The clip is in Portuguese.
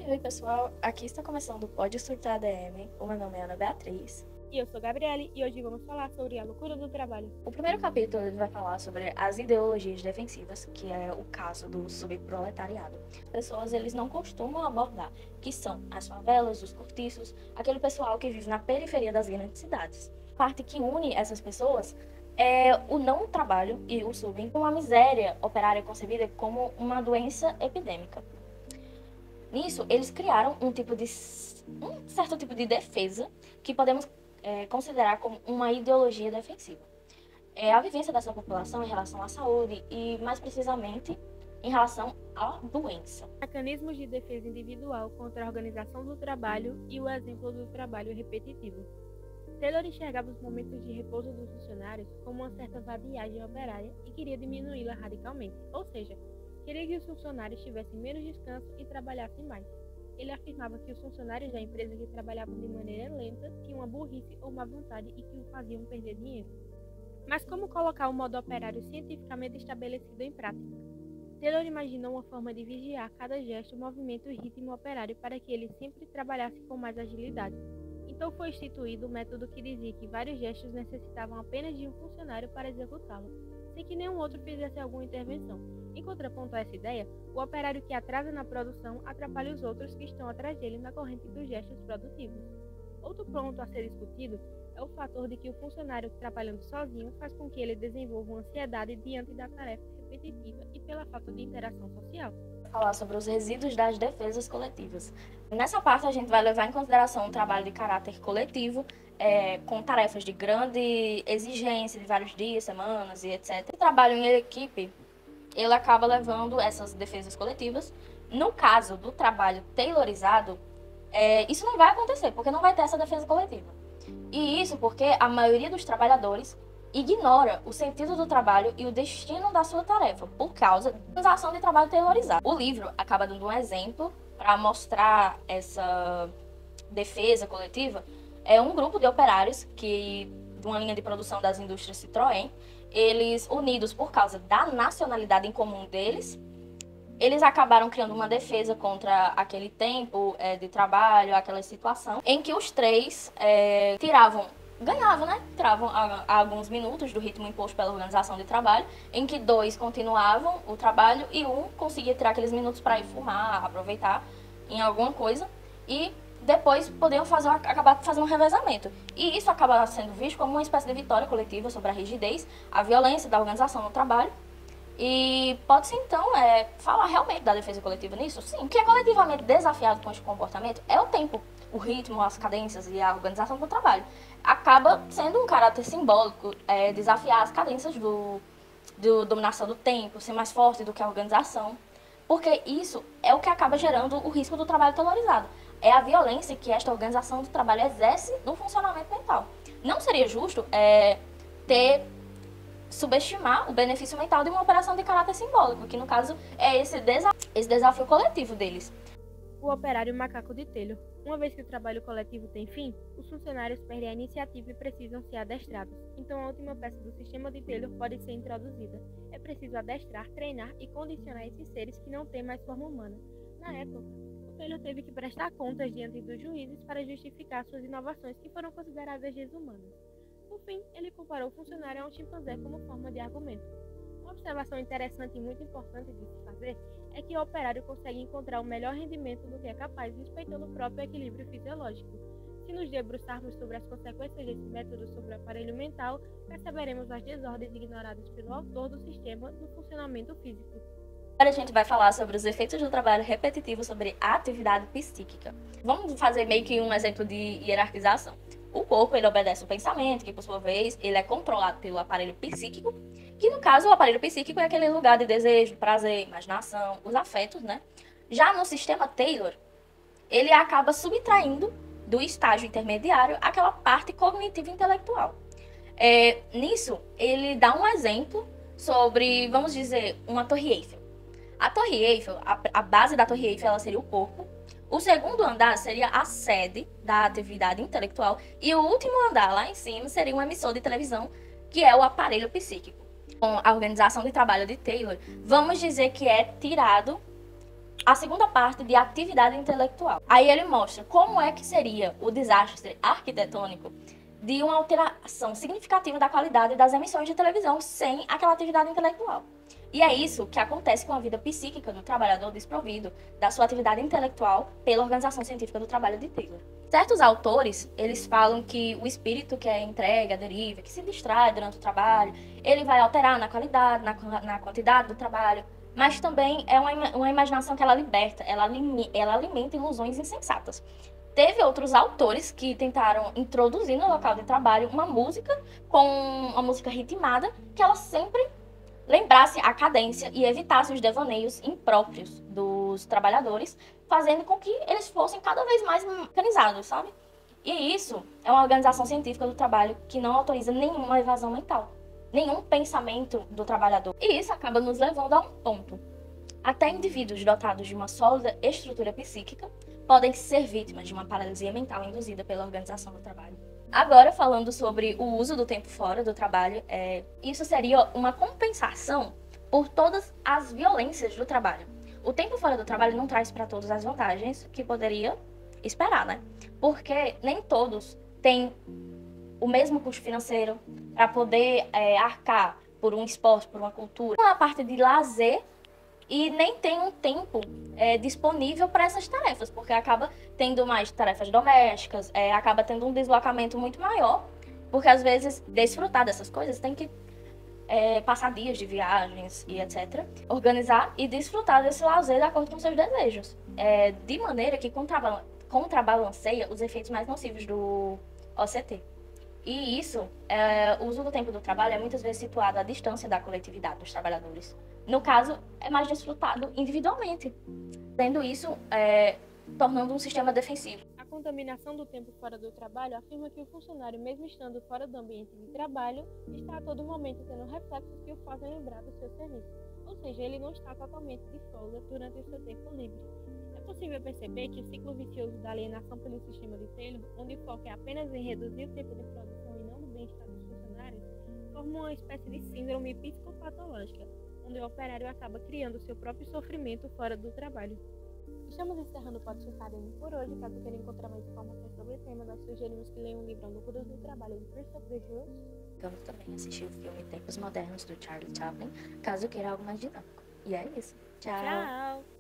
Oi, pessoal. Aqui está começando o Pode Surtar ADM. O meu nome é Ana Beatriz. E eu sou Gabriele e hoje vamos falar sobre a loucura do trabalho. O primeiro capítulo ele vai falar sobre as ideologias defensivas, que é o caso do subproletariado. Pessoas eles não costumam abordar, que são as favelas, os cortiços, aquele pessoal que vive na periferia das grandes cidades. A parte que une essas pessoas é o não trabalho e o uma miséria operária concebida como uma doença epidêmica. Nisso, eles criaram um certo tipo de defesa que podemos considerar como uma ideologia defensiva. É a vivência dessa população em relação à saúde e, mais precisamente, em relação à doença. Mecanismos de defesa individual contra a organização do trabalho e o exemplo do trabalho repetitivo. Taylor enxergava os momentos de repouso dos funcionários como uma certa vadiagem operária e queria diminuí-la radicalmente, ou seja, queria que os funcionários tivessem menos descanso e trabalhassem mais. Ele afirmava que os funcionários da empresa que trabalhavam de maneira lenta tinham uma burrice ou má vontade e que o faziam perder dinheiro. Mas como colocar o modo operário cientificamente estabelecido em prática? Taylor imaginou uma forma de vigiar cada gesto, movimento e ritmo operário para que ele sempre trabalhasse com mais agilidade. Então foi instituído o método que dizia que vários gestos necessitavam apenas de um funcionário para executá-lo, sem que nenhum outro fizesse alguma intervenção. Em contraponto a essa ideia, o operário que atrasa na produção atrapalha os outros que estão atrás dele na corrente dos gestos produtivos. Outro ponto a ser discutido é o fator de que o funcionário trabalhando sozinho faz com que ele desenvolva uma ansiedade diante da tarefa repetitiva e pela falta de interação social. Falar sobre os resíduos das defesas coletivas. Nessa parte, a gente vai levar em consideração um trabalho de caráter coletivo, com tarefas de grande exigência, de vários dias, semanas e etc. O trabalho em equipe, ele acaba levando essas defesas coletivas. No caso do trabalho taylorizado, isso não vai acontecer, porque não vai ter essa defesa coletiva. E isso porque a maioria dos trabalhadores ignora o sentido do trabalho e o destino da sua tarefa, por causa da organização de trabalho taylorizado. O livro acaba dando um exemplo para mostrar essa defesa coletiva. É um grupo de operários de uma linha de produção das indústrias Citroën, eles unidos por causa da nacionalidade em comum deles, eles acabaram criando uma defesa contra aquele tempo de trabalho, aquela situação, em que os três ganhavam, né? Tiravam alguns minutos do ritmo imposto pela organização de trabalho, em que dois continuavam o trabalho e um conseguia tirar aqueles minutos para ir fumar, aproveitar em alguma coisa, e depois podiam acabar fazendo um revezamento. E isso acaba sendo visto como uma espécie de vitória coletiva sobre a rigidez, a violência da organização no trabalho. E pode-se, então, falar realmente da defesa coletiva nisso? Sim. O que é coletivamente desafiado com este comportamento é o tempo, o ritmo, as cadências e a organização do trabalho. Acaba sendo um caráter simbólico desafiar as cadências do dominação do tempo, ser mais forte do que a organização. Porque isso é o que acaba gerando o risco do trabalho taylorizado. É a violência que esta organização do trabalho exerce no funcionamento mental. Não seria justo subestimar o benefício mental de uma operação de caráter simbólico, que no caso é esse desafio coletivo deles. O operário macaco de Taylor. Uma vez que o trabalho coletivo tem fim, os funcionários perdem a iniciativa e precisam ser adestrados. Então a última peça do sistema de Taylor pode ser introduzida. É preciso adestrar, treinar e condicionar esses seres que não têm mais forma humana. Na época, o Taylor teve que prestar contas diante dos juízes para justificar suas inovações que foram consideradas desumanas. No fim, ele comparou o funcionário a um chimpanzé como forma de argumento. Uma observação interessante e muito importante de se fazer é que o operário consegue encontrar o melhor rendimento do que é capaz, respeitando o próprio equilíbrio fisiológico. Se nos debruçarmos sobre as consequências desse método sobre o aparelho mental, perceberemos as desordens ignoradas pelo autor do sistema no funcionamento físico. Agora a gente vai falar sobre os efeitos do trabalho repetitivo sobre a atividade psíquica. Vamos fazer meio que um exemplo de hierarquização. O corpo, ele obedece ao pensamento, que por sua vez, ele é controlado pelo aparelho psíquico, que no caso, o aparelho psíquico é aquele lugar de desejo, prazer, imaginação, os afetos, né? Já no sistema Taylor, ele acaba subtraindo do estágio intermediário aquela parte cognitiva intelectual. Nisso, ele dá um exemplo sobre, vamos dizer, uma Torre Eiffel. A Torre Eiffel, a base da Torre Eiffel, ela seria o corpo. O segundo andar seria a sede da atividade intelectual e o último andar, lá em cima, seria um emissor de televisão, que é o aparelho psíquico. Com a organização de trabalho de Taylor, vamos dizer que é tirado a segunda parte de atividade intelectual. Aí ele mostra como é que seria o desastre arquitetônico de uma alteração significativa da qualidade das emissões de televisão sem aquela atividade intelectual. E é isso que acontece com a vida psíquica do trabalhador desprovido da sua atividade intelectual pela Organização Científica do Trabalho de Taylor. Certos autores, eles falam que o espírito que é entregue, a deriva, que se distrai durante o trabalho, ele vai alterar na qualidade, na quantidade do trabalho, mas também é uma imaginação que ela liberta, ela alimenta ilusões insensatas. Teve outros autores que tentaram introduzir no local de trabalho uma música com uma música ritmada que ela sempre lembrasse a cadência e evitasse os devaneios impróprios dos trabalhadores, fazendo com que eles fossem cada vez mais mecanizados, sabe? E isso é uma organização científica do trabalho que não autoriza nenhuma evasão mental, nenhum pensamento do trabalhador. E isso acaba nos levando a um ponto. Até indivíduos dotados de uma sólida estrutura psíquica podem ser vítimas de uma paralisia mental induzida pela organização do trabalho. Agora, falando sobre o uso do tempo fora do trabalho, isso seria uma compensação por todas as violências do trabalho. O tempo fora do trabalho não traz para todos as vantagens que poderia esperar, né? Porque nem todos têm o mesmo custo financeiro para poder arcar por um esporte, por uma cultura. Uma parte de lazer e nem tem um tempo disponível para essas tarefas, porque acaba tendo mais tarefas domésticas, acaba tendo um deslocamento muito maior, porque às vezes desfrutar dessas coisas tem que passar dias de viagens e etc. Organizar e desfrutar desse lazer de acordo com seus desejos, de maneira que contrabalanceia os efeitos mais nocivos do OCT. E isso, o uso do tempo do trabalho é muitas vezes situado à distância da coletividade dos trabalhadores. No caso, é mais desfrutado individualmente, sendo isso tornando um sistema defensivo. A contaminação do tempo fora do trabalho afirma que o funcionário, mesmo estando fora do ambiente de trabalho, está a todo momento tendo reflexos que o fazem lembrar do seu serviço. Ou seja, ele não está totalmente de folga durante o seu tempo livre. É possível perceber que o ciclo vicioso da alienação pelo sistema de Taylor, onde o foco é apenas em reduzir o tempo de produção e não no bem-estar dos funcionários, forma uma espécie de síndrome psicopatológica, onde o operário acaba criando seu próprio sofrimento fora do trabalho. Estamos encerrando o podcast Academy por hoje. Caso queiram encontrar mais informações sobre o tema, nós sugerimos que leiam o livro Loucuras do Trabalho de Christoph Jules. Vamos também assistir o filme Tempos Modernos do Charlie Chaplin, caso queira algo mais dinâmico. E é isso. Tchau! Tchau!